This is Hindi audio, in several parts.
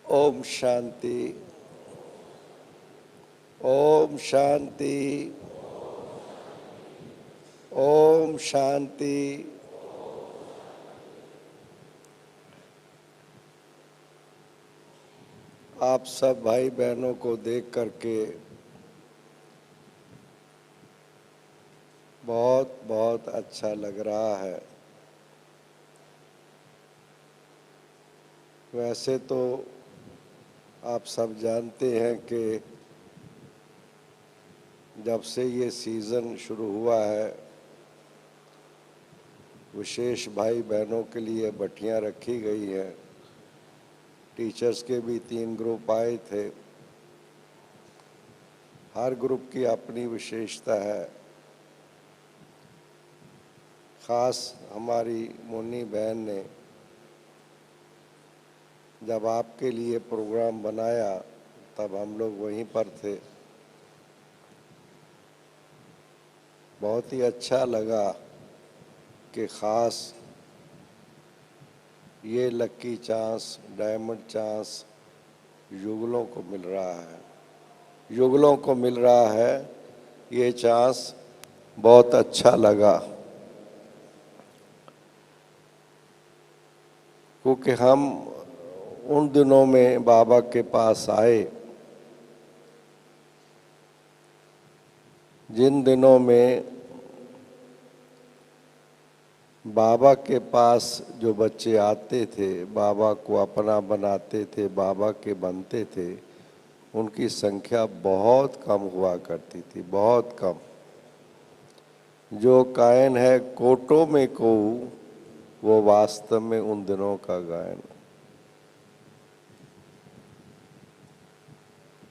ओम शांति। ओम शांति। ओम शांति। आप सब भाई बहनों को देख करके बहुत बहुत अच्छा लग रहा है। वैसे तो आप सब जानते हैं कि जब से ये सीज़न शुरू हुआ है, विशेष भाई बहनों के लिए भट्टियाँ रखी गई हैं। टीचर्स के भी 3 ग्रुप आए थे। हर ग्रुप की अपनी विशेषता है। ख़ास हमारी मुन्नी बहन ने जब आपके लिए प्रोग्राम बनाया तब हम लोग वहीं पर थे। बहुत ही अच्छा लगा कि ख़ास ये लक्की चांस, डायमंड चांस युगलों को मिल रहा है। युगलों को मिल रहा है ये चांस, बहुत अच्छा लगा। क्योंकि हम उन दिनों में बाबा के पास आए जिन दिनों में बाबा के पास जो बच्चे आते थे, बाबा को अपना बनाते थे, बाबा के बनते थे, उनकी संख्या बहुत कम हुआ करती थी, बहुत कम। जो गायन है कोटों में को, वो वास्तव में उन दिनों का गायन।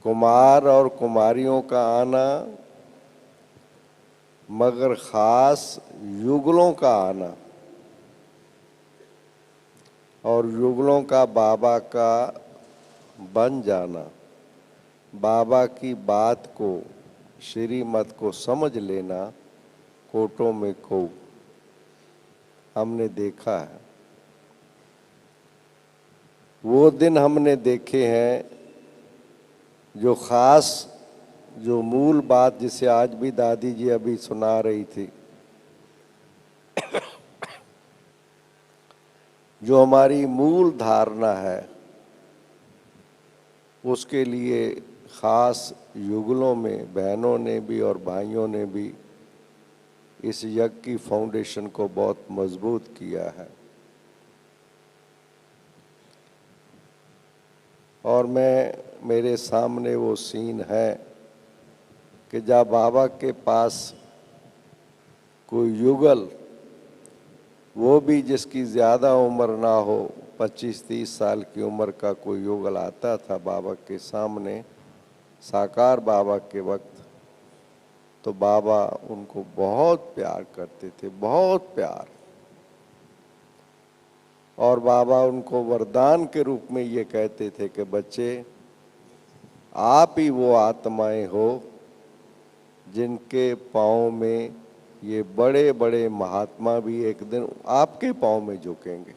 कुमार और कुमारियों का आना, मगर ख़ास युगलों का आना और युगलों का बाबा का बन जाना, बाबा की बात को, श्रीमत को समझ लेना, कोटों में को हमने देखा है। वो दिन हमने देखे हैं जो ख़ास, जो मूल बात जिसे आज भी दादी जी अभी सुना रही थी, जो हमारी मूल धारणा है, उसके लिए ख़ास युगलों में बहनों ने भी और भाइयों ने भी इस यज्ञ की फाउंडेशन को बहुत मजबूत किया है। और मेरे सामने वो सीन है कि जब बाबा के पास कोई युगल, वो भी जिसकी ज़्यादा उम्र ना हो, 25-30 साल की उम्र का कोई युगल आता था बाबा के सामने, साकार बाबा के वक्त, तो बाबा उनको बहुत प्यार करते थे, बहुत प्यार। और बाबा उनको वरदान के रूप में ये कहते थे कि बच्चे, आप ही वो आत्माएं हो जिनके पाँव में ये बड़े बड़े महात्मा भी एक दिन आपके पाँव में झुकेंगे।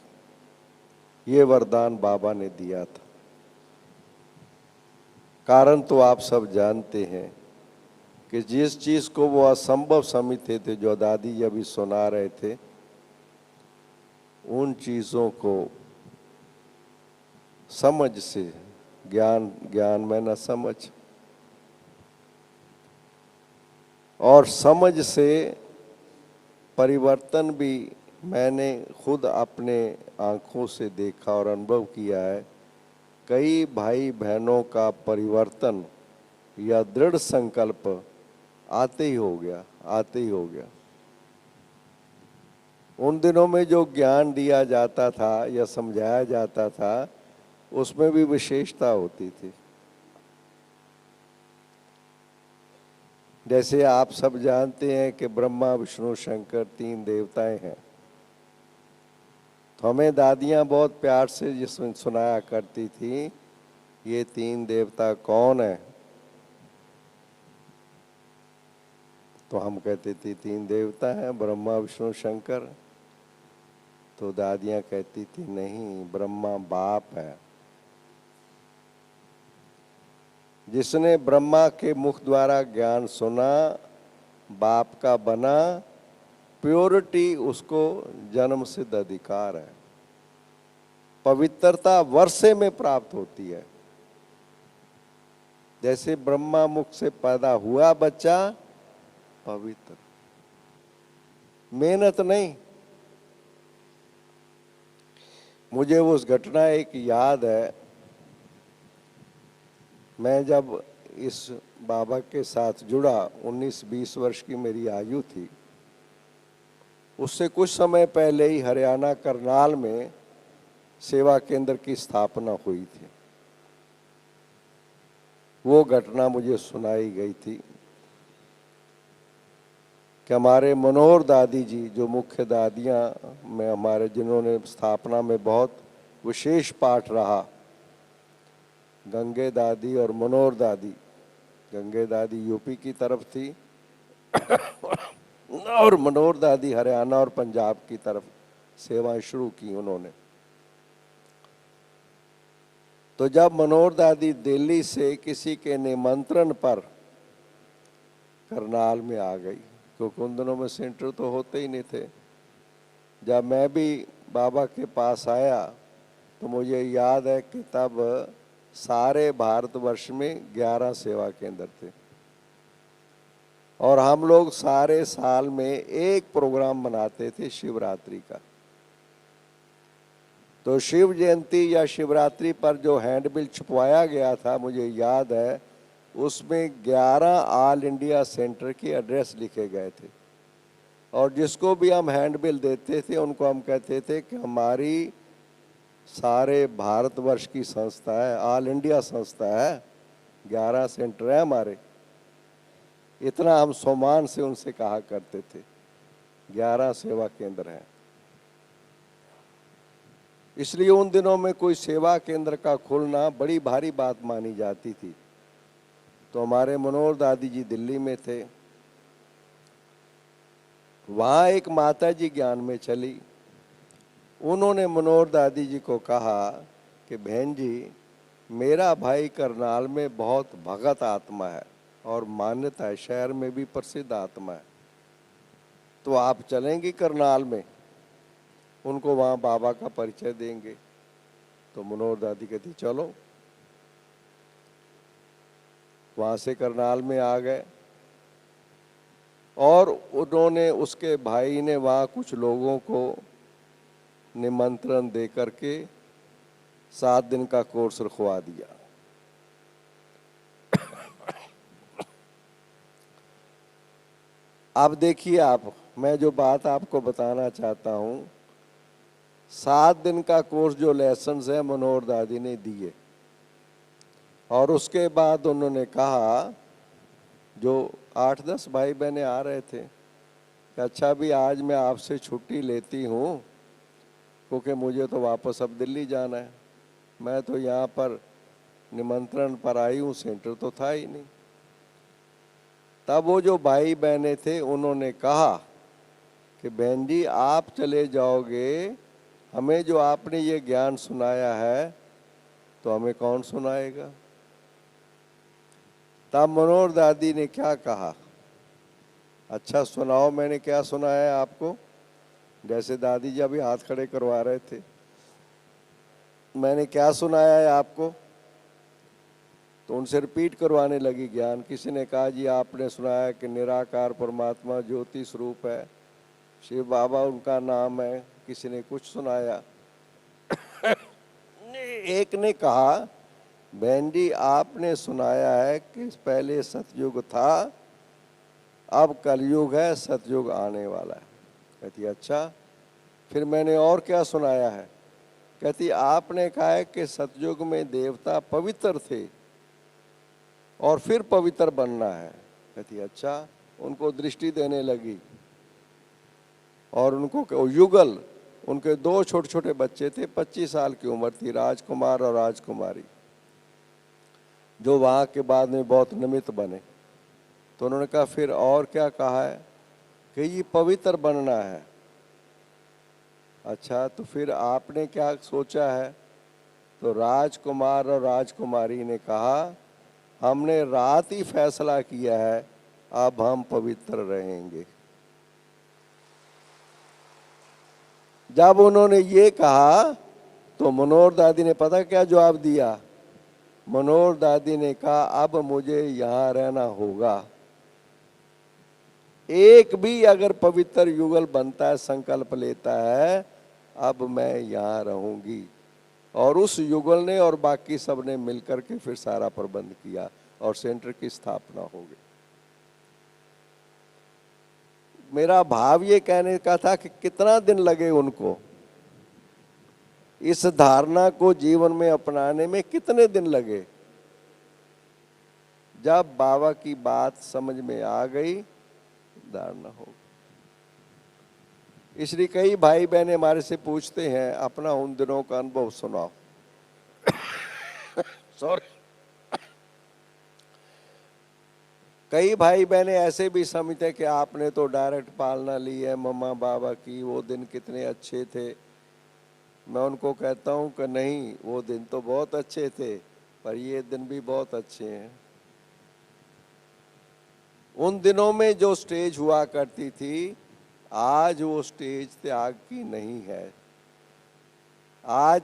ये वरदान बाबा ने दिया था। कारण तो आप सब जानते हैं कि जिस चीज़ को वो असंभव समझते थे, जो दादी जी अभी सुना रहे थे, उन चीज़ों को समझ से, ज्ञान में न समझ, और समझ से परिवर्तन भी मैंने खुद अपने आँखों से देखा और अनुभव किया है। कई भाई बहनों का परिवर्तन या दृढ़ संकल्प आते ही हो गया, आते ही हो गया। उन दिनों में जो ज्ञान दिया जाता था या समझाया जाता था, उसमें भी विशेषता होती थी। जैसे आप सब जानते हैं कि ब्रह्मा विष्णु शंकर 3 देवताएं हैं, तो हमें दादियाँ बहुत प्यार से जिसमें सुनाया करती थी, ये 3 देवता कौन है, तो हम कहते थे 3 देवता हैं, ब्रह्मा विष्णु शंकर। तो दादियाँ कहती थी नहीं, ब्रह्मा बाप है, जिसने ब्रह्मा के मुख द्वारा ज्ञान सुना, बाप का बना, प्योरिटी उसको जन्म सिद्ध अधिकार है। पवित्रता वर्षे में प्राप्त होती है। जैसे ब्रह्मा मुख से पैदा हुआ बच्चा पवित्र, मेहनत नहीं। मुझे वो उस घटना एक याद है, मैं जब इस बाबा के साथ जुड़ा, 19-20 वर्ष की मेरी आयु थी। उससे कुछ समय पहले ही हरियाणा करनाल में सेवा केंद्र की स्थापना हुई थी। वो घटना मुझे सुनाई गई थी कि हमारे मनोहर दादी जी, जो मुख्य दादियां में हमारे, जिन्होंने स्थापना में बहुत विशेष पाठ रहा, गंगे दादी और मनोहर दादी। गंगे दादी यूपी की तरफ थी और मनोहर दादी हरियाणा और पंजाब की तरफ सेवाएं शुरू की उन्होंने। तो जब मनोहर दादी दिल्ली से किसी के निमंत्रण पर करनाल में आ गई, क्योंकि उन दिनों में सेंटर तो होते ही नहीं थे। जब मैं भी बाबा के पास आया तो मुझे याद है कि तब सारे भारतवर्ष में 11 सेवा केंद्र थे और हम लोग सारे साल में एक प्रोग्राम बनाते थे शिवरात्रि का। तो शिव जयंती या शिवरात्रि पर जो हैंडबिल छपवाया गया था, मुझे याद है उसमें 11 ऑल इंडिया सेंटर के एड्रेस लिखे गए थे और जिसको भी हम हैंडबिल देते थे उनको हम कहते थे कि हमारी सारे भारतवर्ष की संस्था है, ऑल इंडिया संस्था है, 11 सेंटर है हमारे। इतना हम सम्मान से उनसे कहा करते थे, 11 सेवा केंद्र हैं। इसलिए उन दिनों में कोई सेवा केंद्र का खुलना बड़ी भारी बात मानी जाती थी। तो हमारे मनोहर दादी जी दिल्ली में थे, वहाँ एक माता जी ज्ञान में चली। उन्होंने मनोहर दादी जी को कहा कि बहन जी, मेरा भाई करनाल में बहुत भगत आत्मा है और मान्यता है, शहर में भी प्रसिद्ध आत्मा है, तो आप चलेंगी करनाल में, उनको वहाँ बाबा का परिचय देंगे। तो मनोहर दादी कहती चलो। वहाँ से करनाल में आ गए और उन्होंने, उसके भाई ने वहाँ कुछ लोगों को निमंत्रण दे करके 7 दिन का कोर्स रखवा दिया। अब देखिए आप, मैं जो बात आपको बताना चाहता हूँ, 7 दिन का कोर्स जो लेसन्स है मनोहर दादी ने दिए और उसके बाद उन्होंने कहा, जो 8-10 भाई बहनें आ रहे थे, कि अच्छा भी आज मैं आपसे छुट्टी लेती हूँ क्योंकि मुझे तो वापस अब दिल्ली जाना है, मैं तो यहाँ पर निमंत्रण पर आई हूँ, सेंटर तो था ही नहीं। तब वो जो भाई बहनें थे उन्होंने कहा कि बहन जी आप चले जाओगे, हमें जो आपने ये ज्ञान सुनाया है तो हमें कौन सुनाएगा। तब मनोहर दादी ने क्या कहा, अच्छा सुनाओ, मैंने क्या सुनाया है आपको। जैसे दादी जी अभी हाथ खड़े करवा रहे थे, मैंने क्या सुनाया है आपको। तो उनसे रिपीट करवाने लगी ज्ञान। किसी ने कहा जी आपने सुनाया कि निराकार परमात्मा ज्योति स्वरूप है, शिव बाबा उनका नाम है। किसी ने कुछ सुनाया एक ने कहा बहन जी आपने सुनाया है कि पहले सतयुग था, अब कलयुग है, सतयुग आने वाला है। कहती अच्छा, फिर मैंने और क्या सुनाया है। कहती आपने कहा है कि सतयुग में देवता पवित्र थे और फिर पवित्र बनना है। कहती अच्छा, उनको दृष्टि देने लगी और उनको युगल, उनके 2 छोटे छोटे बच्चे थे, 25 साल की उम्र थी, राजकुमार और राजकुमारी, जो वहाँ के बाद में बहुत निमित्त बने। तो उन्होंने कहा फिर और क्या कहा है कि ये पवित्र बनना है। अच्छा, तो फिर आपने क्या सोचा है। तो राजकुमार और राजकुमारी ने कहा हमने रात ही फैसला किया है अब हम पवित्र रहेंगे। जब उन्होंने ये कहा तो मनोहर दादी ने पता क्या जवाब दिया? मनोहर दादी ने कहा अब मुझे यहाँ रहना होगा। एक भी अगर पवित्र युगल बनता है, संकल्प लेता है, अब मैं यहाँ रहूंगी। और उस युगल ने और बाकी सब ने मिलकर के फिर सारा प्रबंध किया और सेंटर की स्थापना हो गई। मेरा भाव ये कहने का था कि कितना दिन लगे उनको इस धारणा को जीवन में अपनाने में, कितने दिन लगे। जब बाबा की बात समझ में आ गई, धारणा हो गई। इसलिए कई भाई बहने हमारे से पूछते हैं अपना उन दिनों का अनुभव सुनाओ। सॉरी, कई भाई बहने ऐसे भी समझते हैं कि आपने तो डायरेक्ट पालना ली है मम्मा बाबा की, वो दिन कितने अच्छे थे। मैं उनको कहता हूं कि नहीं, वो दिन तो बहुत अच्छे थे, पर ये दिन भी बहुत अच्छे हैं। उन दिनों में जो स्टेज हुआ करती थी, आज वो स्टेज त्याग की नहीं है। आज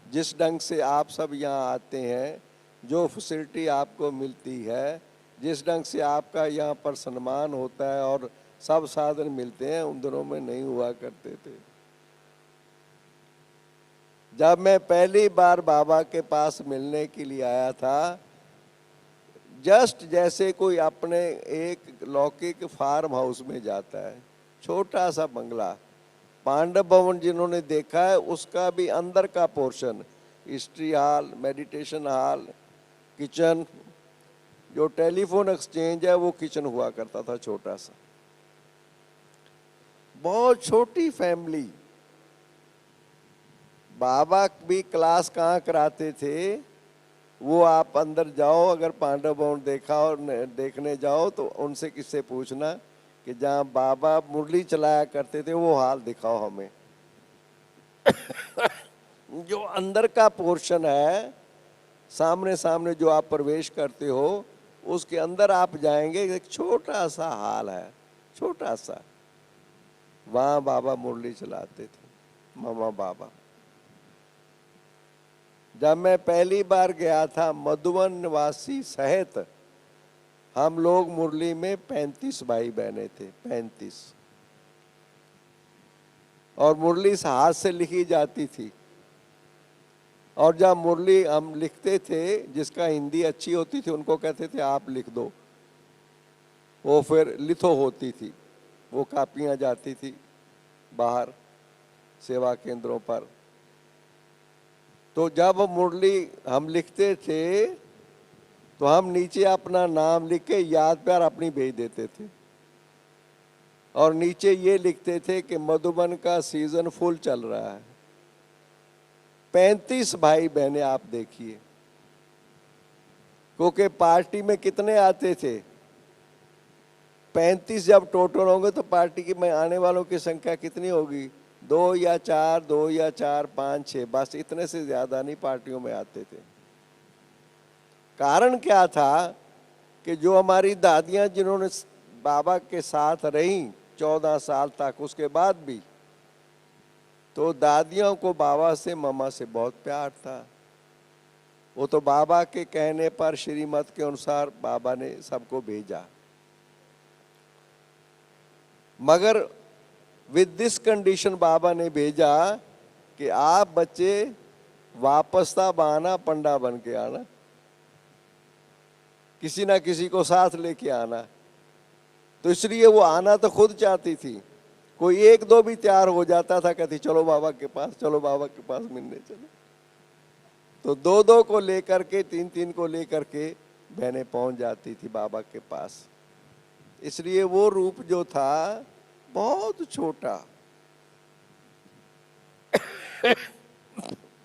जिस ढंग से आप सब यहाँ आते हैं, जो फैसिलिटी आपको मिलती है, जिस ढंग से आपका यहाँ पर सम्मान होता है और सब साधन मिलते हैं, उन दिनों में नहीं हुआ करते थे। जब मैं पहली बार बाबा के पास मिलने के लिए आया था, जस्ट जैसे कोई अपने एक लौकिक फार्म हाउस में जाता है, छोटा सा बंगला, पांडव भवन जिन्होंने देखा है उसका भी अंदर का portion, history hall, meditation hall, kitchen, जो टेलीफोन एक्सचेंज है वो किचन हुआ करता था छोटा सा। बहुत छोटी फैमिली। बाबा भी क्लास कहाँ कराते थे, वो आप अंदर जाओ, अगर पांडव भवन देखा और देखने जाओ तो उनसे किससे पूछना कि जहाँ बाबा मुरली चलाया करते थे वो हाल दिखाओ हमें। जो अंदर का पोर्शन है, सामने सामने जो आप प्रवेश करते हो, उसके अंदर आप जाएंगे, एक छोटा सा हाल है, छोटा सा। वहां बाबा मुरली चलाते थे, मामा बाबा। जब मैं पहली बार गया था, मधुबन निवासी सहित हम लोग मुरली में 35 भाई बहने थे, 35। और मुरली हाथ से लिखी जाती थी। और जब मुरली हम लिखते थे, जिसका हिंदी अच्छी होती थी उनको कहते थे आप लिख दो, वो फिर लिथो होती थी, वो कापियां जाती थी बाहर सेवा केंद्रों पर। तो जब मुरली हम लिखते थे तो हम नीचे अपना नाम लिख के याद प्यार अपनी भेज देते थे, और नीचे ये लिखते थे कि मधुबन का सीजन फुल चल रहा है। 35 भाई बहने आप देखिए, क्योंकि पार्टी में कितने आते थे, 35 जब टोटल होंगे तो पार्टी की में आने वालों की संख्या कितनी होगी? 2 या 4, 2 या 4, 5, 6, बस इतने से ज्यादा नहीं पार्टियों में आते थे। कारण क्या था कि जो हमारी दादियां जिन्होंने बाबा के साथ रही 14 साल तक, उसके बाद भी, तो दादियों को बाबा से, मम्मा से बहुत प्यार था। वो तो बाबा के कहने पर, श्रीमत के अनुसार बाबा ने सबको भेजा। मगर विद दिस कंडीशन बाबा ने भेजा कि आप बच्चे वापस तब आना, पंडा बन के आना, किसी ना किसी को साथ लेके आना। तो इसलिए वो आना तो खुद चाहती थी, कोई 1-2 भी तैयार हो जाता था, कहती चलो बाबा के पास, चलो बाबा के पास मिलने चलो। तो 2-2 को लेकर के, 3-3 को लेकर के बहनें पहुंच जाती थी बाबा के पास। इसलिए वो रूप जो था बहुत छोटा।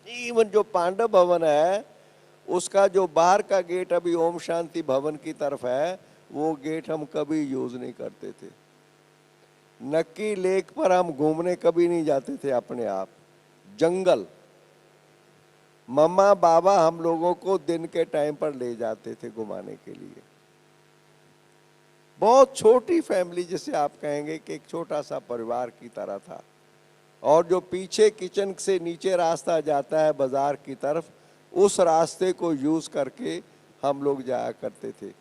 इवन जो पांडव भवन है, उसका जो बाहर का गेट अभी ओम शांति भवन की तरफ है, वो गेट हम कभी यूज नहीं करते थे। नक्की लेक पर हम घूमने कभी नहीं जाते थे अपने आप। जंगल, मम्मा बाबा हम लोगों को दिन के टाइम पर ले जाते थे घुमाने के लिए। बहुत छोटी फैमिली, जिसे आप कहेंगे कि एक छोटा सा परिवार की तरह था। और जो पीछे किचन से नीचे रास्ता जाता है बाजार की तरफ, उस रास्ते को यूज़ करके हम लोग जाया करते थे।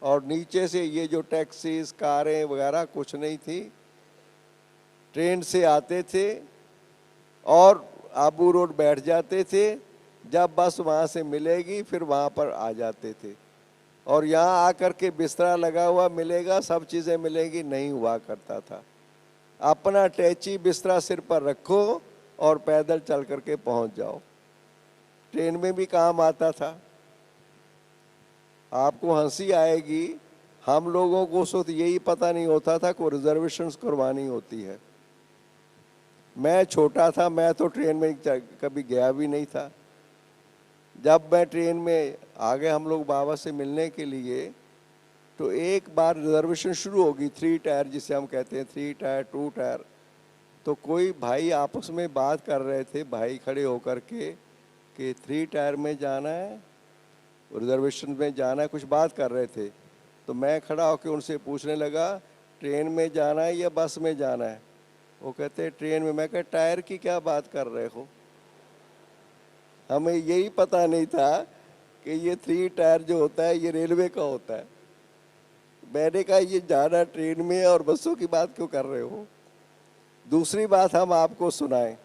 और नीचे से ये जो टैक्सीज कारें वगैरह कुछ नहीं थी, ट्रेन से आते थे और आबू रोड बैठ जाते थे। जब बस वहाँ से मिलेगी फिर वहाँ पर आ जाते थे। और यहाँ आकर के बिस्तरा लगा हुआ मिलेगा, सब चीज़ें मिलेंगी, नहीं हुआ करता था। अपना टैची बिस्तरा सिर पर रखो और पैदल चल करके पहुँच जाओ। ट्रेन में भी काम आता था। आपको हंसी आएगी, हम लोगों को उस वक्त यही पता नहीं होता था को रिजर्वेशंस करवानी होती है। मैं छोटा था, मैं तो ट्रेन में कभी गया भी नहीं था। जब मैं ट्रेन में आ गए हम लोग बाबा से मिलने के लिए, तो एक बार रिजर्वेशन शुरू होगी 3 टायर जिसे हम कहते हैं, 3 टायर 2 टायर। तो कोई भाई आपस में बात कर रहे थे, भाई खड़े होकर के कि 3 टायर में जाना है, रिजर्वेशन में जाना है, कुछ बात कर रहे थे। तो मैं खड़ा होकर उनसे पूछने लगा, ट्रेन में जाना है या बस में जाना है? वो कहते ट्रेन में। मैं कहा टायर की क्या बात कर रहे हो? हमें यही पता नहीं था कि ये 3 टायर जो होता है ये रेलवे का होता है। मैंने कहा ये जाना ट्रेन में और बसों की बात क्यों कर रहे हो? दूसरी बात हम आपको सुनाएं।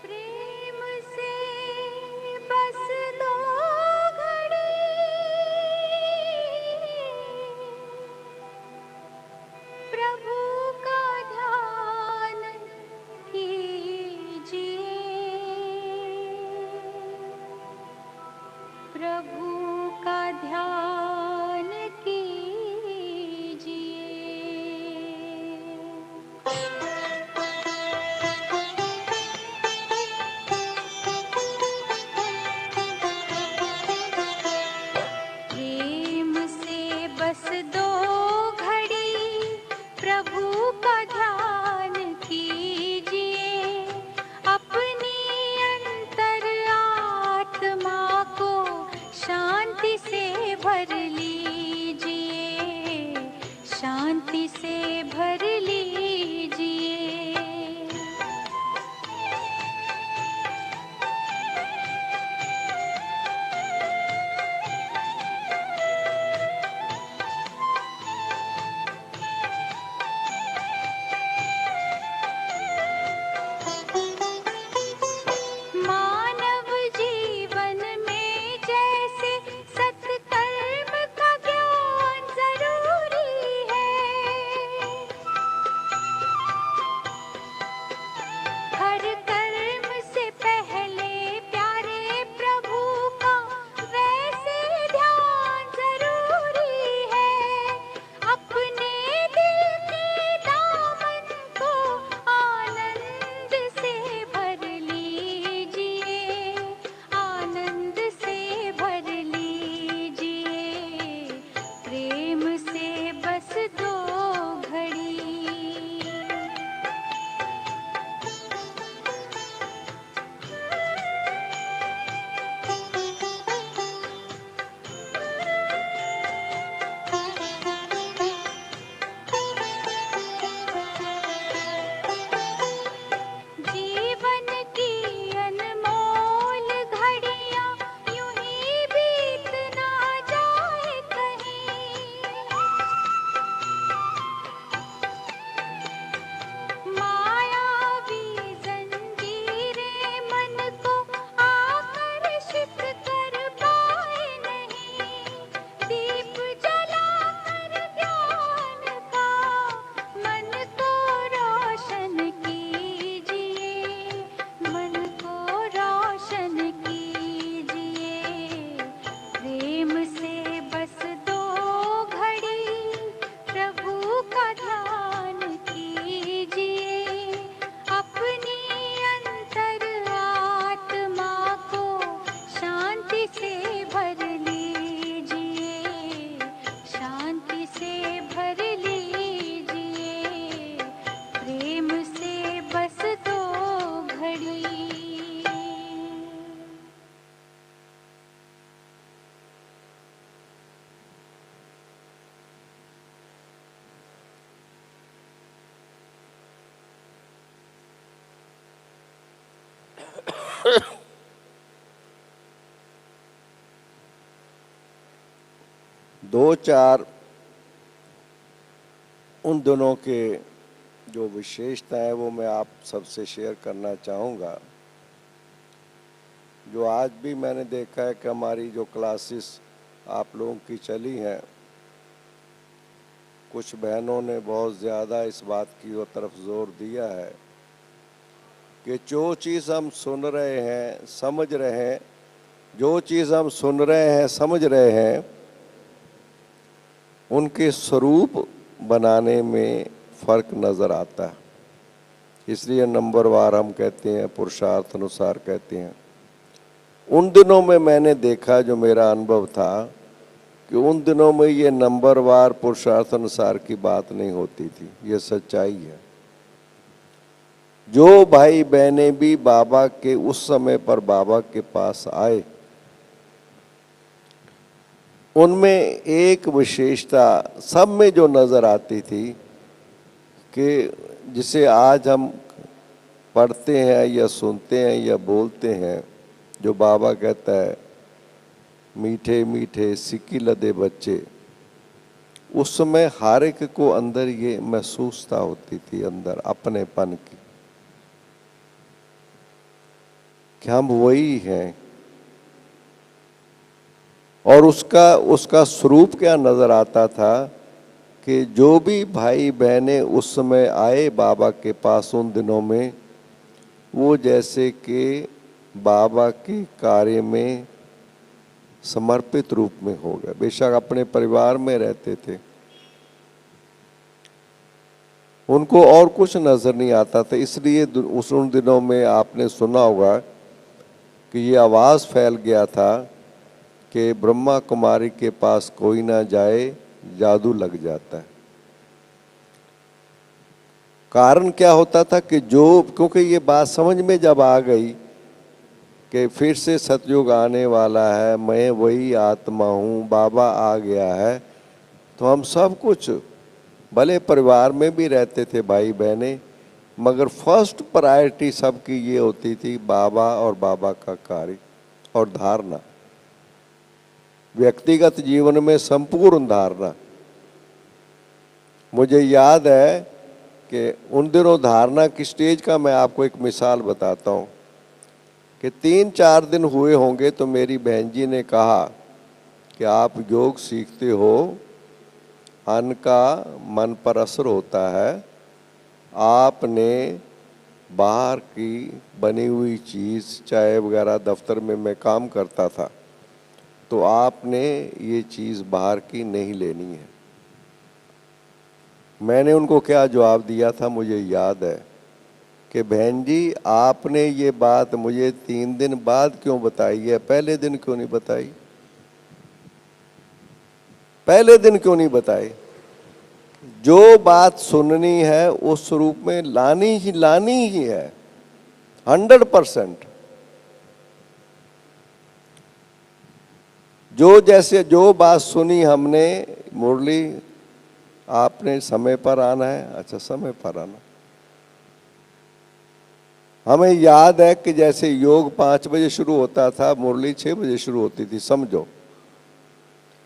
प्रेम से बस दो घड़ी प्रभु का ध्यान कीजिए, प्रभु का ध्यान कीजिए। प्रेम से बस दो घड़ी प्रभु का ध्यान कीजिए, अपनी अंतर आत्मा को शांति से भर दो चार उन दिनों के जो विशेषता है वो मैं आप सबसे शेयर करना चाहूँगा। जो आज भी मैंने देखा है कि हमारी जो क्लासेस आप लोगों की चली हैं, कुछ बहनों ने बहुत ज़्यादा इस बात की ओर तरफ जोर दिया है कि जो चीज़ हम सुन रहे हैं, समझ रहे हैं, जो चीज़ हम सुन रहे हैं, समझ रहे हैं, उनके स्वरूप बनाने में फर्क नज़र आता है। इसलिए नंबरवार हम कहते हैं, पुरुषार्थ अनुसार कहते हैं। उन दिनों में मैंने देखा, जो मेरा अनुभव था, कि उन दिनों में ये नंबरवार पुरुषार्थ अनुसार की बात नहीं होती थी। ये सच्चाई है। जो भाई बहनें भी बाबा के उस समय पर बाबा के पास आए, उनमें एक विशेषता सब में जो नज़र आती थी कि जिसे आज हम पढ़ते हैं या सुनते हैं या बोलते हैं, जो बाबा कहता है मीठे मीठे सिक्की लदे बच्चे, उस समय हर एक को अंदर ये महसूसता होती थी, अंदर अपनेपन की, कि हम वही हैं। और उसका स्वरूप क्या नजर आता था कि जो भी भाई बहनें उस समय आए बाबा के पास उन दिनों में, वो जैसे कि बाबा के कार्य में समर्पित रूप में हो गए। बेशक अपने परिवार में रहते थे, उनको और कुछ नजर नहीं आता था। इसलिए उन दिनों में आपने सुना होगा कि ये आवाज़ फैल गया था कि ब्रह्मा कुमारी के पास कोई ना जाए, जादू लग जाता है। कारण क्या होता था कि क्योंकि ये बात समझ में जब आ गई कि फिर से सतयुग आने वाला है, मैं वही आत्मा हूँ, बाबा आ गया है, तो हम सब कुछ, भले परिवार में भी रहते थे भाई बहनें, मगर फर्स्ट प्रायोरिटी सबकी ये होती थी बाबा और बाबा का कार्य और धारणा, व्यक्तिगत जीवन में संपूर्ण धारणा। मुझे याद है कि उन दिनों धारणा की स्टेज का मैं आपको एक मिसाल बताता हूँ कि 3-4 दिन हुए होंगे तो मेरी बहन जी ने कहा कि आप योग सीखते हो, अन्न का मन पर असर होता है, आपने बाहर की बनी हुई चीज़, चाय वगैरह, दफ्तर में मैं काम करता था, तो आपने ये चीज़ बाहर की नहीं लेनी है। मैंने उनको क्या जवाब दिया था मुझे याद है कि बहन जी, आपने ये बात मुझे 3 दिन बाद क्यों बताई है, पहले दिन क्यों नहीं बताई, पहले दिन क्यों नहीं बताई। जो बात सुननी है उस रूप में लानी ही है, 100%। जो बात सुनी हमने, मुरली आपने समय पर आना है, अच्छा समय पर आना। हमें याद है कि जैसे योग 5 बजे शुरू होता था, मुरली 6 बजे शुरू होती थी। समझो,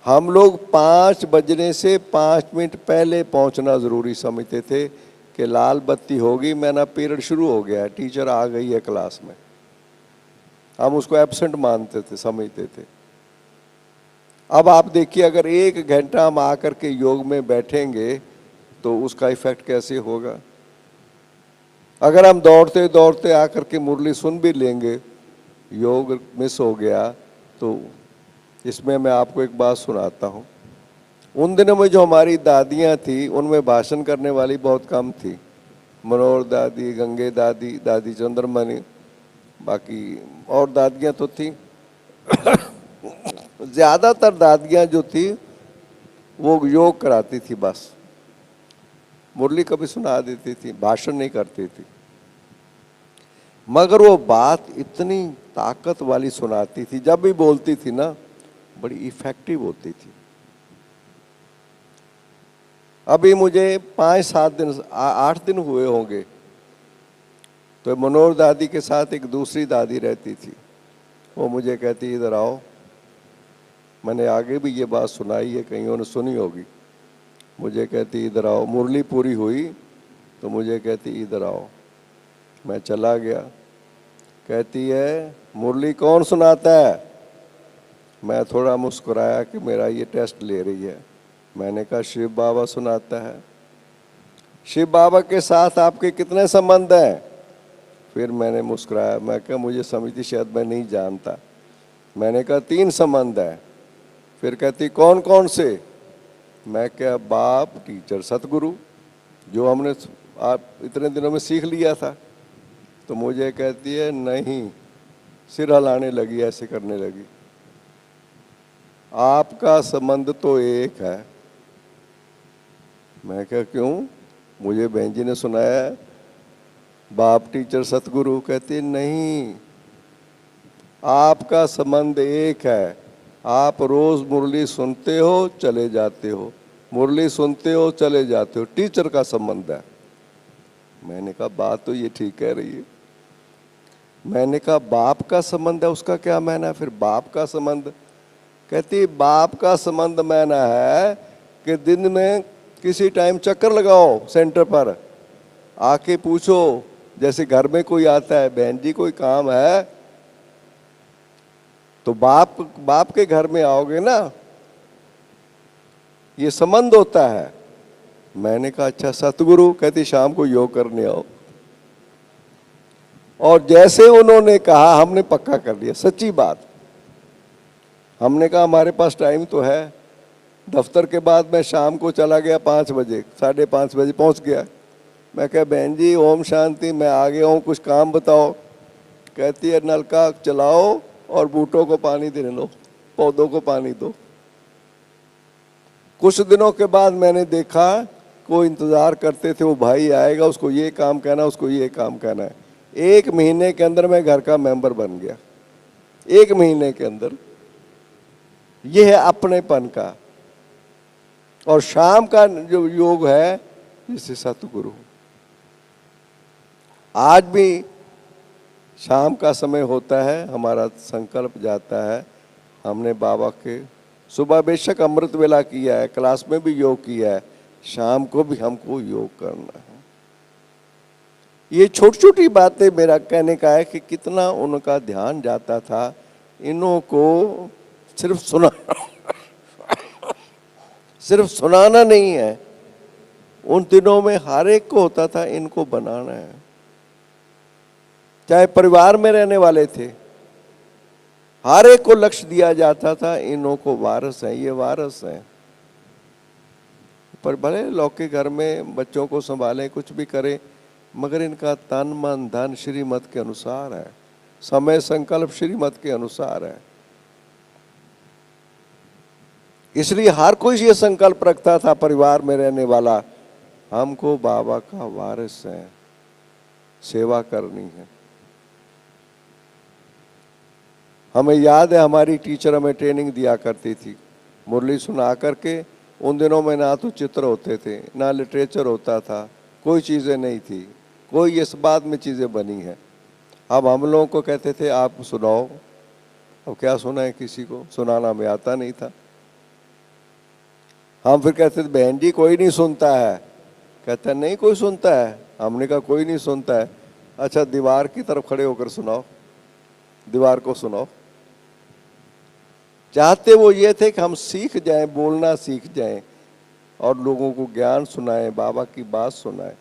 हम लोग 5 बजने से 5 मिनट पहले पहुंचना ज़रूरी समझते थे कि लाल बत्ती होगी, मेरा पीरियड शुरू हो गया है, टीचर आ गई है क्लास में। हम उसको एब्सेंट मानते थे, समझते थे। अब आप देखिए, अगर 1 घंटा हम आकर के योग में बैठेंगे तो उसका इफेक्ट कैसे होगा। अगर हम दौड़ते दौड़ते आकर के मुरली सुन भी लेंगे, योग मिस हो गया, तो इसमें मैं आपको एक बात सुनाता हूँ। उन दिनों में जो हमारी दादियाँ थी, उनमें भाषण करने वाली बहुत कम थी। मनोहर दादी, गंगे दादी, दादी चंद्रमणि, बाकी और दादियाँ तो थी। ज़्यादातर दादियाँ जो थी वो योग कराती थी, बस मुरली कभी सुना देती थी, भाषण नहीं करती थी। मगर वो बात इतनी ताकत वाली सुनाती थी, जब भी बोलती थी ना, बड़ी इफेक्टिव होती थी। अभी मुझे 5-7 दिन, 8 दिन हुए होंगे तो मनोहर दादी के साथ एक दूसरी दादी रहती थी, वो मुझे कहती इधर आओ। मैंने आगे भी ये बात सुनाई है, कहीं उन्होंने सुनी होगी। मुझे कहती इधर आओ, मुरली पूरी हुई तो मुझे कहती इधर आओ। मैं चला गया, कहती है मुरली कौन सुनाता है? मैं थोड़ा मुस्कुराया कि मेरा ये टेस्ट ले रही है। मैंने कहा शिव बाबा सुनाता है। शिव बाबा के साथ आपके कितने संबंध हैं? फिर मैंने मुस्कुराया, मैं कहा मुझे समझती शायद मैं नहीं जानता। मैंने कहा 3 संबंध हैं। फिर कहती कौन कौन से? मैं क्या बाप, टीचर, सतगुरु, जो हमने आप इतने दिनों में सीख लिया था। तो मुझे कहती है नहीं, सिर हिलाने लगी, ऐसे करने लगी, आपका संबंध तो एक है। मैं क्या क्यों? मुझे बहन जी ने सुनाया है बाप, टीचर, सतगुरु। कहती नहीं, आपका संबंध एक है। आप रोज मुरली सुनते हो, चले जाते हो, मुरली सुनते हो, चले जाते हो, टीचर का संबंध है। मैंने कहा बात तो ये ठीक कह रही है। मैंने कहा बाप का संबंध है, उसका क्या मायना है? फिर बाप का संबंध, कहती बाप का संबंध मायना है कि दिन में किसी टाइम चक्कर लगाओ सेंटर पर, आके पूछो, जैसे घर में कोई आता है, बहन जी कोई काम है, तो बाप के घर में आओगे ना, ये संबंध होता है। मैंने कहा अच्छा सतगुरु? कहती शाम को योग करने आओ। और जैसे उन्होंने कहा हमने पक्का कर लिया, सच्ची बात। हमने कहा हमारे पास टाइम तो है। दफ्तर के बाद मैं शाम को चला गया 5 बजे, 5:30 बजे पहुंच गया। मैं कहा बहन जी ओम शांति, मैं आ गया हूँ, कुछ काम बताओ। कहती है नलका चलाओ और बूटों को पानी देने लो, पौधों को पानी दो। कुछ दिनों के बाद मैंने देखा वो इंतजार करते थे, वो भाई आएगा, उसको ये काम कहना, उसको ये काम कहना है। 1 महीने के अंदर मैं घर का मेंबर बन गया, 1 महीने के अंदर। ये है अपनेपन का। और शाम का जो योग है, जैसे सतगुरु, आज भी शाम का समय होता है, हमारा संकल्प जाता है। हमने बाबा के सुबह बेशक अमृत वेला किया है, क्लास में भी योग किया है, शाम को भी हमको योग करना है। ये छोटी छोटी बातें मेरा कहने का है कि कितना उनका ध्यान जाता था। इन्हों को सिर्फ सिर्फ सुनाना नहीं है, उन दिनों में हर एक को होता था इनको बनाना है। चाहे परिवार में रहने वाले थे, हर एक को लक्ष्य दिया जाता था, इन्हों को वारस है, ये वारस है। पर भले लौकिक घर में बच्चों को संभालें, कुछ भी करें, मगर इनका तन मन धन श्रीमत के अनुसार है, समय संकल्प श्रीमत के अनुसार है। इसलिए हर कोई ये संकल्प रखता था परिवार में रहने वाला, हमको बाबा का वारिस है, सेवा करनी है। हमें याद है हमारी टीचर हमें ट्रेनिंग दिया करती थी, मुरली सुना करके। उन दिनों में ना तो चित्र होते थे, ना लिटरेचर होता था, कोई चीज़ें नहीं थी, कोई इस बात में चीज़ें बनी हैं। अब हम लोगों को कहते थे आप सुनाओ, अब क्या सुनाए, किसी को सुनाना में आता नहीं था। हम फिर कहते थे बहन जी कोई नहीं सुनता है। कहता नहीं कोई सुनता है। हमने कहा कोई नहीं सुनता है। अच्छा दीवार की तरफ खड़े होकर सुनाओ, दीवार को सुनाओ। चाहते वो ये थे कि हम सीख जाएं, बोलना सीख जाएं और लोगों को ज्ञान सुनाएं, बाबा की बात सुनाएं।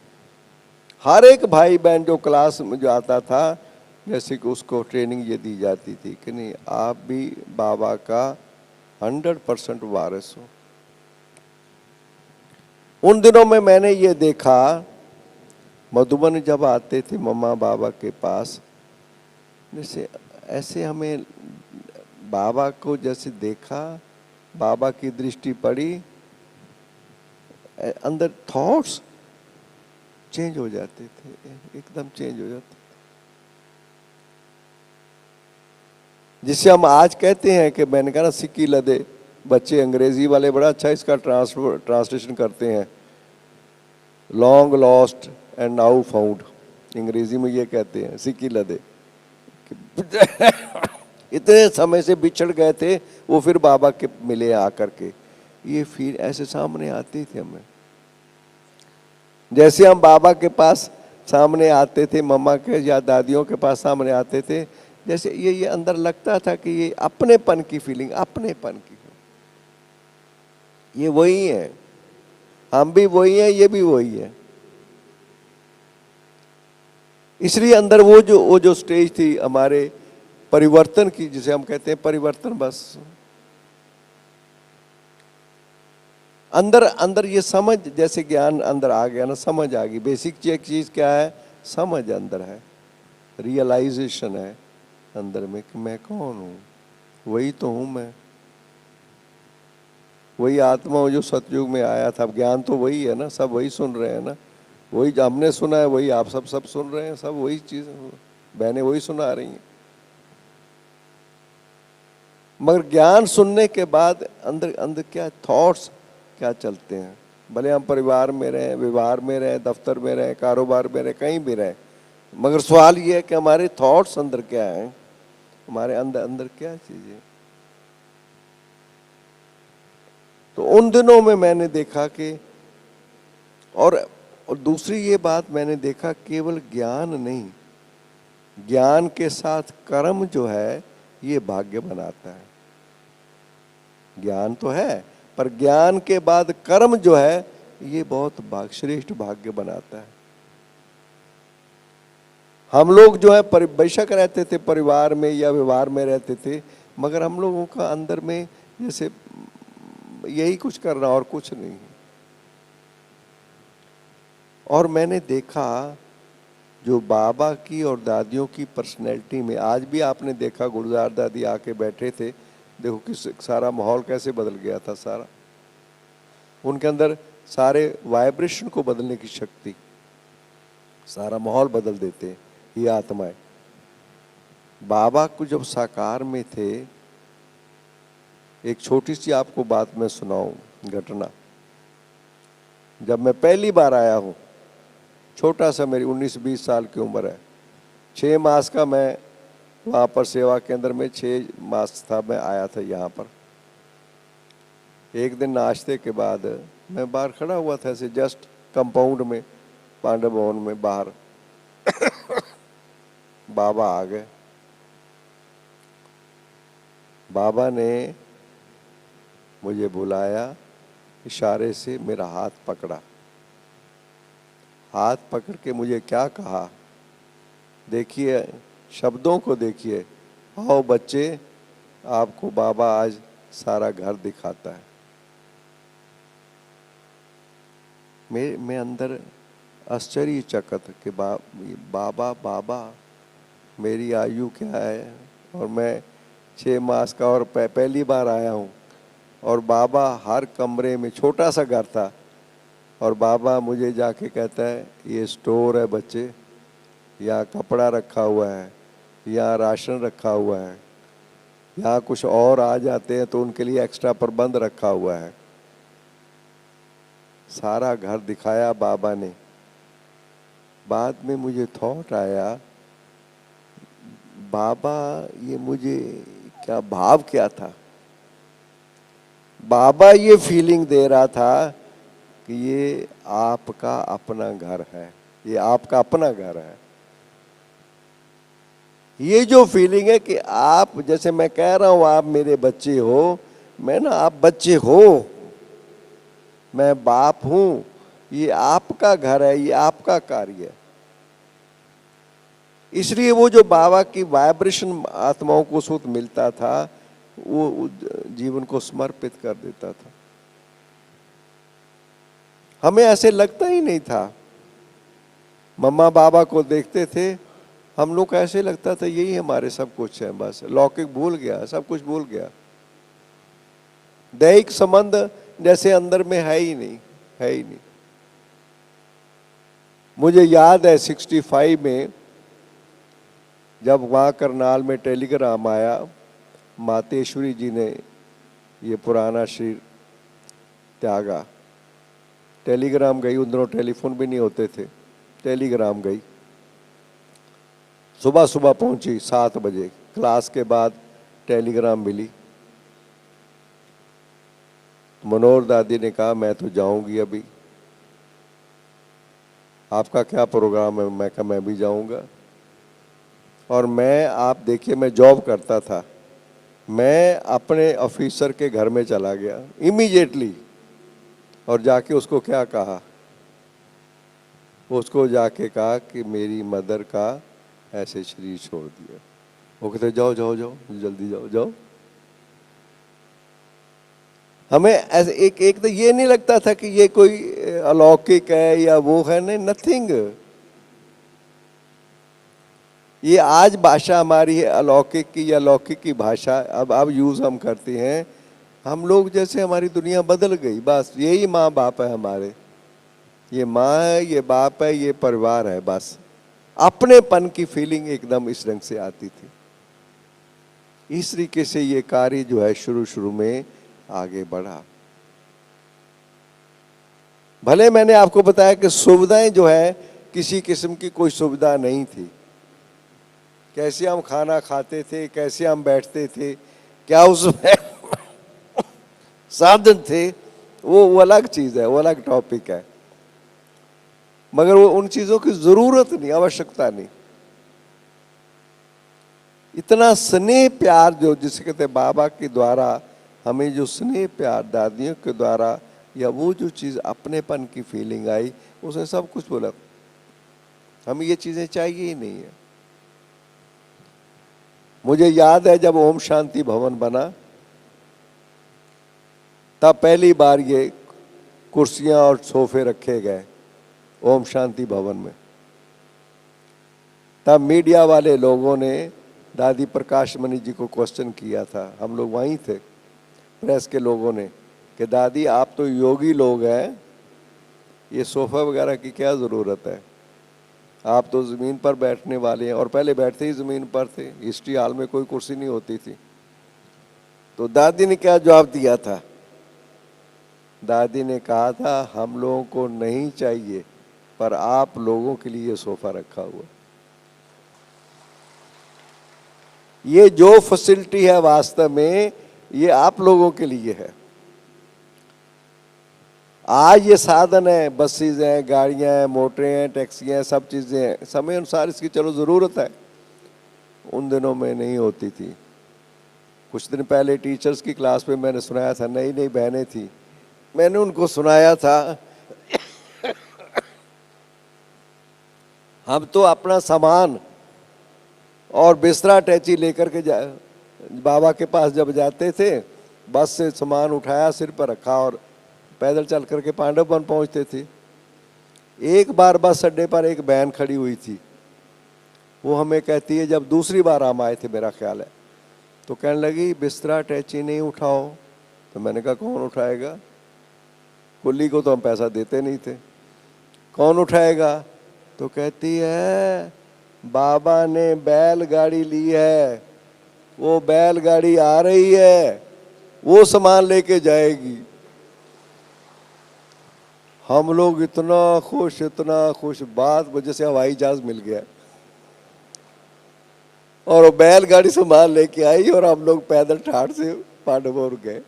हर एक भाई बहन जो क्लास में जो आता था, जैसे कि उसको ट्रेनिंग ये दी जाती थी कि नहीं आप भी बाबा का 100% वारिस हो। उन दिनों में मैंने ये देखा, मधुबन जब आते थे मम्मा बाबा के पास, जैसे ऐसे हमें बाबा को जैसे देखा, बाबा की दृष्टि पड़ी, अंदर थॉट्स चेंज हो जाते थे, एकदम चेंज हो जाते थे। जिसे हम आज कहते हैं कि मैंने कहा ना सिक्की लदे, बच्चे अंग्रेजी वाले बड़ा अच्छा इसका ट्रांसलेशन करते हैं, long lost and now found. अंग्रेजी में ये कहते हैं सिक्की लदे। इतने समय से बिछड़ गए थे, वो फिर बाबा के मिले आकर के, ये फिर ऐसे सामने आते थे हमें। जैसे हम बाबा के पास सामने आते थे, मम्मा के या दादियों के पास सामने आते थे, जैसे ये अंदर लगता था कि ये अपनेपन की फीलिंग, अपनेपन की, ये वही है, हम भी वही हैं, ये भी वही है। इसलिए अंदर वो जो स्टेज थी हमारे परिवर्तन की, जिसे हम कहते हैं परिवर्तन, बस अंदर अंदर ये समझ, जैसे ज्ञान अंदर आ गया ना, समझ आ गई। बेसिक चीज क्या है? समझ अंदर है, रियलाइजेशन है अंदर में कि मैं कौन हूं, वही तो हूं मैं, वही आत्मा जो सतयुग में आया था। ज्ञान तो वही है ना, सब वही सुन रहे हैं ना, वही जो हमने सुना है वही आप सब सुन रहे हैं, सब वही चीज, बहनें वही सुना रही हैं। मगर ज्ञान सुनने के बाद अंदर अंदर क्या थॉट्स क्या चलते हैं, भले हम परिवार में रहें, व्यवहार में रहें, दफ्तर में रहें, कारोबार में रहें, कहीं भी रहें, मगर सवाल ये है कि हमारे थॉट्स अंदर क्या हैं, हमारे अंदर अंदर क्या चीज है। तो उन दिनों में मैंने देखा कि और दूसरी ये बात मैंने देखा, केवल ज्ञान नहीं, ज्ञान के साथ कर्म जो है ये भाग्य बनाता है। ज्ञान तो है, पर ज्ञान के बाद कर्म जो है ये बहुत श्रेष्ठ भाग्य बनाता है। हम लोग जो है बेशक रहते थे परिवार में या व्यवहार में रहते थे, मगर हम लोगों का अंदर में जैसे यही कुछ करना और कुछ नहीं। और मैंने देखा जो बाबा की और दादियों की पर्सनैलिटी में, आज भी आपने देखा गुलजार दादी आके बैठे थे, देखो किस सारा माहौल कैसे बदल गया था सारा। उनके अंदर सारे वाइब्रेशन को बदलने की शक्ति, सारा माहौल बदल देते ये आत्माएं। बाबा को जब साकार में थे, एक छोटी सी आपको बात मैं सुनाऊं घटना। जब मैं पहली बार आया हूं, छोटा सा, मेरी 19-20 साल की उम्र है, 6 मास का मैं वहाँ पर सेवा केंद्र में 6 मास था, मैं आया था यहाँ पर। एक दिन नाश्ते के बाद मैं बाहर खड़ा हुआ था, ऐसे जस्ट कंपाउंड में, पांडव भवन में बाहर। बाबा आ गए। बाबा ने मुझे बुलाया, इशारे से मेरा हाथ पकड़ा, हाथ पकड़ के मुझे क्या कहा, देखिए शब्दों को देखिए, आओ बच्चे, आपको बाबा आज सारा घर दिखाता है। मैं अंदर आश्चर्यचकित कि बाबा मेरी आयु क्या है, और मैं 6 मास का और पहली बार आया हूँ, और बाबा हर कमरे में, छोटा सा घर था, और बाबा मुझे जाके कहता है ये स्टोर है बच्चे, यहाँ कपड़ा रखा हुआ है, यहाँ राशन रखा हुआ है, यहाँ कुछ और आ जाते हैं तो उनके लिए एक्स्ट्रा प्रबंध रखा हुआ है। सारा घर दिखाया बाबा ने। बाद में मुझे थॉट आया, बाबा ये मुझे क्या भाव क्या था, बाबा ये फीलिंग दे रहा था कि ये आपका अपना घर है, ये आपका अपना घर है। ये जो फीलिंग है कि आप, जैसे मैं कह रहा हूं आप मेरे बच्चे हो, मैं ना, आप बच्चे हो, मैं बाप हूं, ये आपका घर है, ये आपका कार्य है। इसलिए वो जो बाबा की वाइब्रेशन आत्माओं को सुख मिलता था, वो जीवन को समर्पित कर देता था। हमें ऐसे लगता ही नहीं था। मम्मा बाबा को देखते थे, हम लोग ऐसे लगता था यही हमारे सब कुछ है, बस लौकिक भूल गया, सब कुछ भूल गया। दैहिक संबंध जैसे अंदर में है ही नहीं, है ही नहीं। मुझे याद है 65 में जब वहाँ करनाल में टेलीग्राम आया, मातेश्वरी जी ने ये पुराना शरीर त्यागा। टेलीग्राम गई, उन दिनों टेलीफोन भी नहीं होते थे, टेलीग्राम गई। सुबह सुबह पहुंची 7 बजे, क्लास के बाद टेलीग्राम मिली। मनोहर दादी ने कहा मैं तो जाऊंगी अभी, आपका क्या प्रोग्राम है? मैं कहा मैं भी जाऊंगा। और मैं, आप देखिए, मैं जॉब करता था, मैं अपने ऑफिसर के घर में चला गया इमीडिएटली, और जाके उसको क्या कहा, उसको जाके कहा कि मेरी मदर का ऐसे शरीर छोड़ दिया। वो कहते जाओ जाओ जाओ, जल्दी जाओ जाओ। हमें ऐसे एक तो ये नहीं लगता था कि ये कोई अलौकिक है या वो है, नहीं, नथिंग। ये आज भाषा हमारी है अलौकिक की या लौकिक की भाषा, अब यूज हम करते हैं। हम लोग जैसे हमारी दुनिया बदल गई, बस यही माँ बाप है हमारे, ये माँ है, ये बाप है, ये परिवार है, बस अपनेपन की फीलिंग एकदम इस रंग से आती थी। इस तरीके से ये कार्य जो है शुरू में आगे बढ़ा। भले मैंने आपको बताया कि सुविधाएं जो है किसी किस्म की कोई सुविधा नहीं थी, कैसे हम खाना खाते थे, कैसे हम बैठते थे, क्या उसमें साधन थे, वो अलग चीज है, वो अलग टॉपिक है। मगर वो उन चीजों की जरूरत नहीं, आवश्यकता नहीं। इतना स्नेह प्यार जो जिसे कहते हैं बाबा के द्वारा हमें जो स्नेह प्यार, दादियों के द्वारा, या वो जो चीज अपनेपन की फीलिंग आई, उसने सब कुछ बोला। हमें ये चीजें चाहिए ही नहीं है। मुझे याद है जब ओम शांति भवन बना, तब पहली बार ये कुर्सियां और सोफे रखे गए ओम शांति भवन में। तब मीडिया वाले लोगों ने दादी प्रकाश मणि जी को क्वेश्चन किया था, हम लोग वहीं थे, प्रेस के लोगों ने, कि दादी आप तो योगी लोग हैं, ये सोफा वगैरह की क्या ज़रूरत है, आप तो ज़मीन पर बैठने वाले हैं, और पहले बैठते ही ज़मीन पर थे, हिस्ट्री हॉल में कोई कुर्सी नहीं होती थी। तो दादी ने क्या जवाब दिया था? दादी ने कहा था हम लोगों को नहीं चाहिए, पर आप लोगों के लिए सोफा रखा हुआ। ये जो फैसिलिटी है वास्तव में ये आप लोगों के लिए है। आज ये साधन है, बसेज हैं, गाड़ियां हैं, मोटरें हैं, टैक्सियां हैं, सब चीजें हैं, समय अनुसार इसकी चलो जरूरत है, उन दिनों में नहीं होती थी। कुछ दिन पहले टीचर्स की क्लास में मैंने सुनाया था, नई नई बहनें थी, मैंने उनको सुनाया था हम तो अपना सामान और बिस्तरा अटैची लेकर के बाबा के पास जब जाते थे, बस से सामान उठाया, सिर पर रखा और पैदल चल करके पांडववन पहुंचते थे। एक बार बस अड्डे पर एक बहन खड़ी हुई थी, वो हमें कहती है, जब दूसरी बार हम आए थे मेरा ख्याल है, तो कहने लगी बिस्तरा अटैची नहीं उठाओ। तो मैंने कहा कौन उठाएगा, कुल्ली को तो हम पैसा देते नहीं थे, कौन उठाएगा? तो कहती है बाबा ने बैलगाड़ी ली है, वो बैलगाड़ी आ रही है, वो सामान लेके जाएगी। हम लोग इतना खुश, बात वजह से हवाई जहाज मिल गया और वो बैलगाड़ी सामान लेके आई और हम लोग पैदल ठाठ से पांडवपुर गए।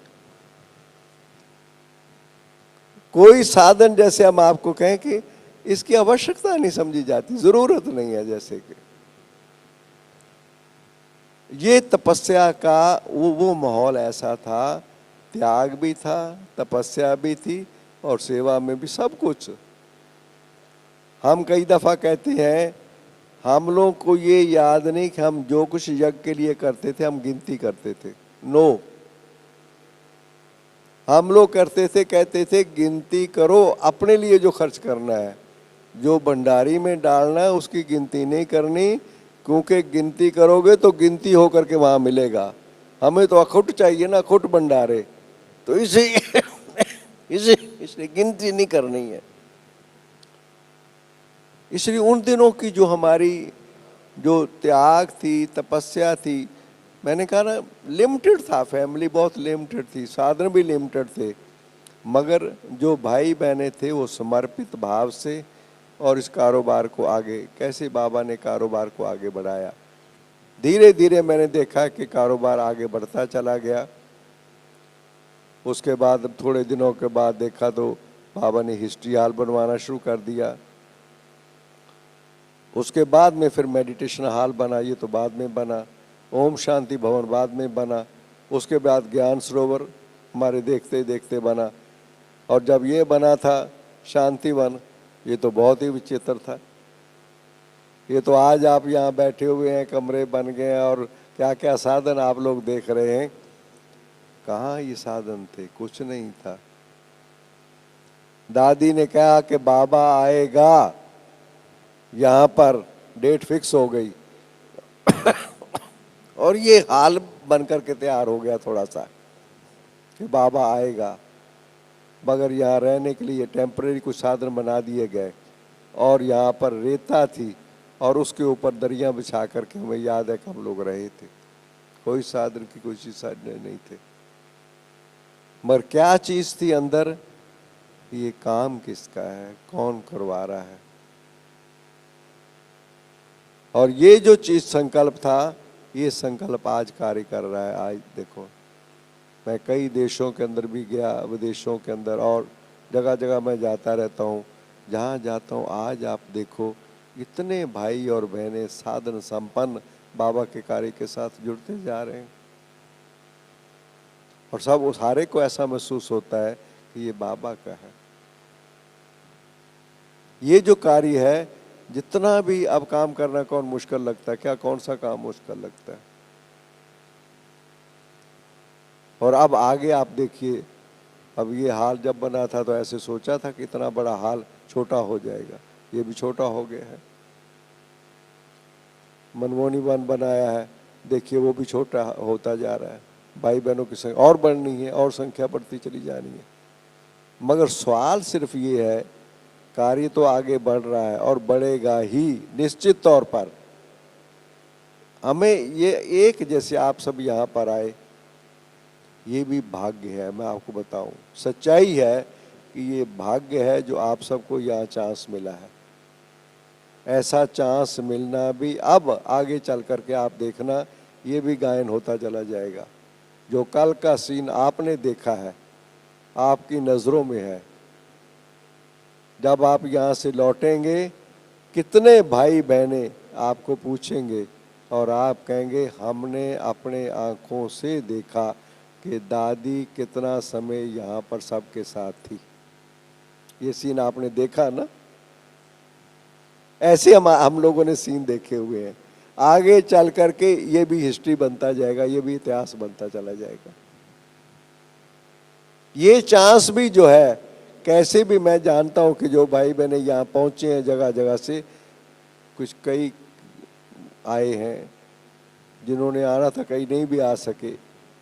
कोई साधन, जैसे हम आपको कहें कि इसकी आवश्यकता नहीं समझी जाती, जरूरत नहीं है। जैसे कि ये तपस्या का वो माहौल ऐसा था, त्याग भी था, तपस्या भी थी और सेवा में भी सब कुछ। हम कई दफा कहते हैं, हम लोग को ये याद नहीं कि हम जो कुछ यज्ञ के लिए करते थे हम गिनती करते थे। नो, हम लोग करते थे, कहते थे गिनती करो अपने लिए जो खर्च करना है, जो भंडारी में डालना है उसकी गिनती नहीं करनी, क्योंकि गिनती करोगे तो गिनती होकर के वहां मिलेगा। हमें तो अखुट चाहिए ना, अखुट भंडारे, तो इसलिए गिनती नहीं करनी है। इसलिए उन दिनों की जो हमारी जो त्याग थी, तपस्या थी, मैंने कहा ना, लिमिटेड था, फैमिली बहुत लिमिटेड थी, साधन भी लिमिटेड थे, मगर जो भाई बहनें थे वो समर्पित भाव से और इस कारोबार को आगे कैसे बाबा ने कारोबार को आगे बढ़ाया। धीरे धीरे मैंने देखा कि कारोबार आगे बढ़ता चला गया। उसके बाद थोड़े दिनों के बाद देखा तो बाबा ने हिस्ट्री हॉल बनवाना शुरू कर दिया। उसके बाद में फिर मेडिटेशन हॉल बना, ये तो बाद में बना। ओम शांति भवन बाद में बना। उसके बाद ज्ञान सरोवर हमारे देखते देखते बना। और जब ये बना था शांतिवन, ये तो बहुत ही विचित्र था। ये तो आज आप यहाँ बैठे हुए हैं, कमरे बन गए हैं और क्या क्या साधन आप लोग देख रहे हैं। कहाँ ये साधन थे? कुछ नहीं था। दादी ने कहा कि बाबा आएगा, यहाँ पर डेट फिक्स हो गई और ये हाल बनकर के तैयार हो गया थोड़ा सा कि बाबा आएगा। मगर यहाँ रहने के लिए टेम्परेरी कुछ साधन बना दिए गए और यहाँ पर रेता थी और उसके ऊपर दरिया बिछा करके हमें याद है कि हम लोग रहे थे। कोई साधन की कोई चीज नहीं थे। मगर क्या चीज थी अंदर? ये काम किसका है, कौन करवा रहा है? और ये जो चीज संकल्प था, ये संकल्प आज कार्य कर रहा है। आज देखो, मैं कई देशों के अंदर भी गया, विदेशों के अंदर, और जगह जगह मैं जाता रहता हूँ। जहाँ जाता हूँ आज आप देखो, इतने भाई और बहनें साधन संपन्न बाबा के कार्य के साथ जुड़ते जा रहे हैं। और सब उस सारे को ऐसा महसूस होता है कि ये बाबा का है। ये जो कार्य है, जितना भी अब काम करना कौन मुश्किल लगता है? क्या कौन सा काम मुश्किल लगता है? और अब आगे आप देखिए, अब ये हाल जब बना था तो ऐसे सोचा था कि इतना बड़ा हाल छोटा हो जाएगा। ये भी छोटा हो गया है। मनमोहनी वन बनाया है, देखिए वो भी छोटा होता जा रहा है। भाई बहनों की संख्या और बढ़नी है और संख्या बढ़ती चली जानी है। मगर सवाल सिर्फ ये है, कार्य तो आगे बढ़ रहा है और बढ़ेगा ही निश्चित तौर पर। हमें ये एक, जैसे आप सब यहाँ पर आए, ये भी भाग्य है। मैं आपको बताऊं, सच्चाई है कि ये भाग्य है जो आप सबको यहाँ चांस मिला है। ऐसा चांस मिलना भी अब आगे चल करके आप देखना, ये भी गायन होता चला जाएगा। जो कल का सीन आपने देखा है, आपकी नज़रों में है। जब आप यहाँ से लौटेंगे, कितने भाई बहनें आपको पूछेंगे और आप कहेंगे हमने अपने आँखों से देखा कि दादी कितना समय यहाँ पर सबके साथ थी। ये सीन आपने देखा ना? ऐसे हम लोगों ने सीन देखे हुए हैं। आगे चल करके ये भी हिस्ट्री बनता जाएगा, ये भी इतिहास बनता चला जाएगा। ये चांस भी जो है, कैसे भी मैं जानता हूं कि जो भाई बहने यहाँ पहुंचे हैं जगह जगह से, कुछ कई आए हैं जिन्होंने आना था, कई नहीं भी आ सके,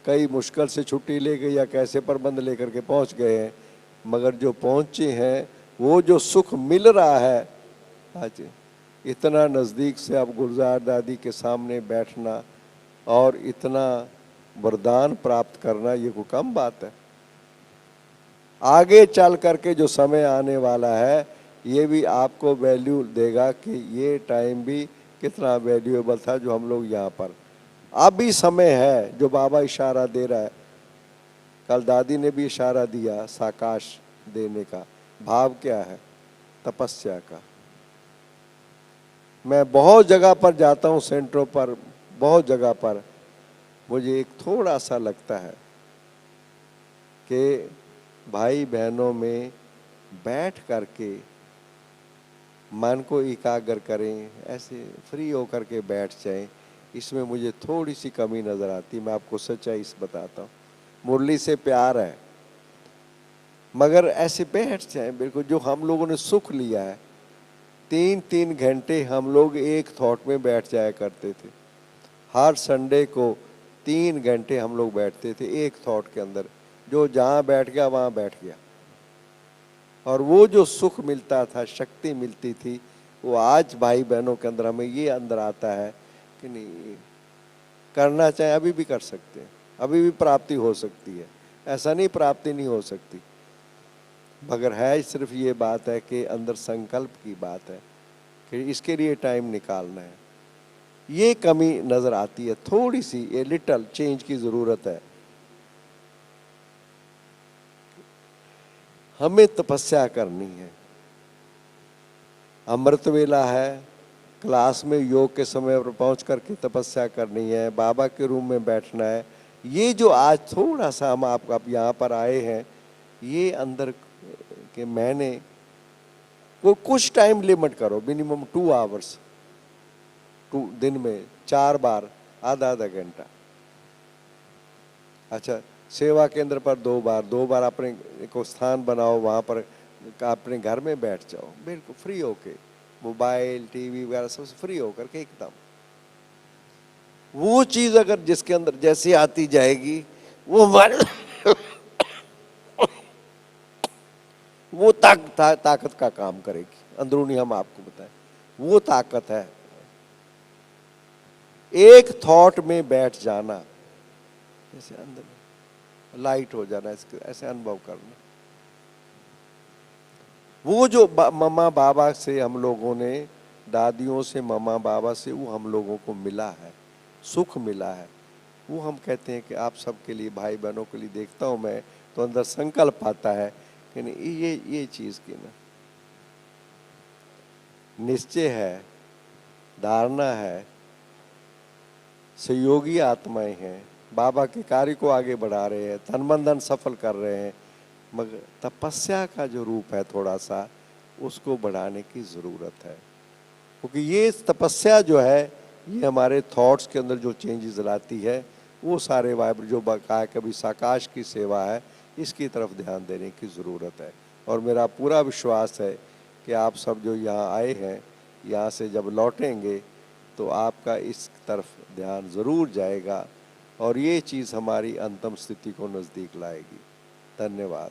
कई मुश्किल से छुट्टी ले गए या कैसे प्रबंध लेकर के पहुंच गए हैं। मगर जो पहुंचे हैं, वो जो सुख मिल रहा है आज, इतना नज़दीक से अब गुलजार दादी के सामने बैठना और इतना वरदान प्राप्त करना, ये कोई कम बात है। आगे चल करके जो समय आने वाला है, ये भी आपको वैल्यू देगा कि ये टाइम भी कितना वैल्यूएबल था जो हम लोग यहाँ पर। अब भी समय है जो बाबा इशारा दे रहा है। कल दादी ने भी इशारा दिया साकाश देने का। भाव क्या है? तपस्या का। मैं बहुत जगह पर जाता हूँ, सेंटरों पर, बहुत जगह पर, मुझे एक थोड़ा सा लगता है कि भाई बहनों में बैठ करके मन को एकाग्र करें, ऐसे फ्री होकर के बैठ जाएं, इसमें मुझे थोड़ी सी कमी नज़र आती। मैं आपको सच्चाई बताता हूँ। मुरली से प्यार है, मगर ऐसे बैठ जाएं बिल्कुल। जो हम लोगों ने सुख लिया है, 3-3 घंटे हम लोग एक थॉट में बैठ जाया करते थे। हर संडे को 3 घंटे हम लोग बैठते थे एक थॉट के अंदर। जो जहाँ बैठ गया वहाँ बैठ गया। और वो जो सुख मिलता था, शक्ति मिलती थी, वो आज भाई बहनों के अंदर हमें ये अंदर आता है कि नहीं, करना चाहे अभी भी कर सकते हैं, अभी भी प्राप्ति हो सकती है। ऐसा नहीं प्राप्ति नहीं हो सकती। मगर है सिर्फ ये बात है कि अंदर संकल्प की बात है कि इसके लिए टाइम निकालना है। ये कमी नजर आती है, थोड़ी सी ये लिटल चेंज की जरूरत है। हमें तपस्या करनी है। अमृत वेला है, क्लास में योग के समय पर पहुंच करके तपस्या करनी है, बाबा के रूम में बैठना है। ये जो आज थोड़ा सा हम आप यहाँ पर आए हैं, ये अंदर के मैंने वो कुछ टाइम लिमिट करो, मिनिमम 2 आवर्स, दिन में 4 बार आधा आधा घंटा। अच्छा, सेवा केंद्र पर 2 बार अपने को स्थान बनाओ, वहाँ पर अपने घर में बैठ जाओ बिल्कुल फ्री होके, मोबाइल टीवी वगैरह सब फ्री होकर के एकदम। वो चीज अगर जिसके अंदर जैसी आती जाएगी वो हमारे वो ताकत का काम करेगी अंदरूनी। हम आपको बताएं वो ताकत है। एक थॉट में बैठ जाना, जैसे अंदर लाइट हो जाना, ऐसे अनुभव करना। वो जो मम्मा बाबा से हम लोगों ने, दादियों से, मम्मा बाबा से वो हम लोगों को मिला है, सुख मिला है, वो हम कहते हैं कि आप सबके लिए, भाई बहनों के लिए देखता हूं मैं तो अंदर संकल्प आता है कि नहीं ये चीज की ना निश्चय है, धारणा है, सहयोगी आत्माएं हैं, बाबा के कार्य को आगे बढ़ा रहे हैं, तन मन धन सफल कर रहे हैं। मगर तपस्या का जो रूप है थोड़ा सा उसको बढ़ाने की जरूरत है, क्योंकि ये तपस्या जो है ये हमारे थॉट्स के अंदर जो चेंजेस लाती है, वो सारे वाइब्र जो कहा कभी साकाश की सेवा है, इसकी तरफ ध्यान देने की ज़रूरत है। और मेरा पूरा विश्वास है कि आप सब जो यहाँ आए हैं, यहाँ से जब लौटेंगे तो आपका इस तरफ ध्यान ज़रूर जाएगा और ये चीज़ हमारी अंतिम स्थिति को नज़दीक लाएगी। धन्यवाद।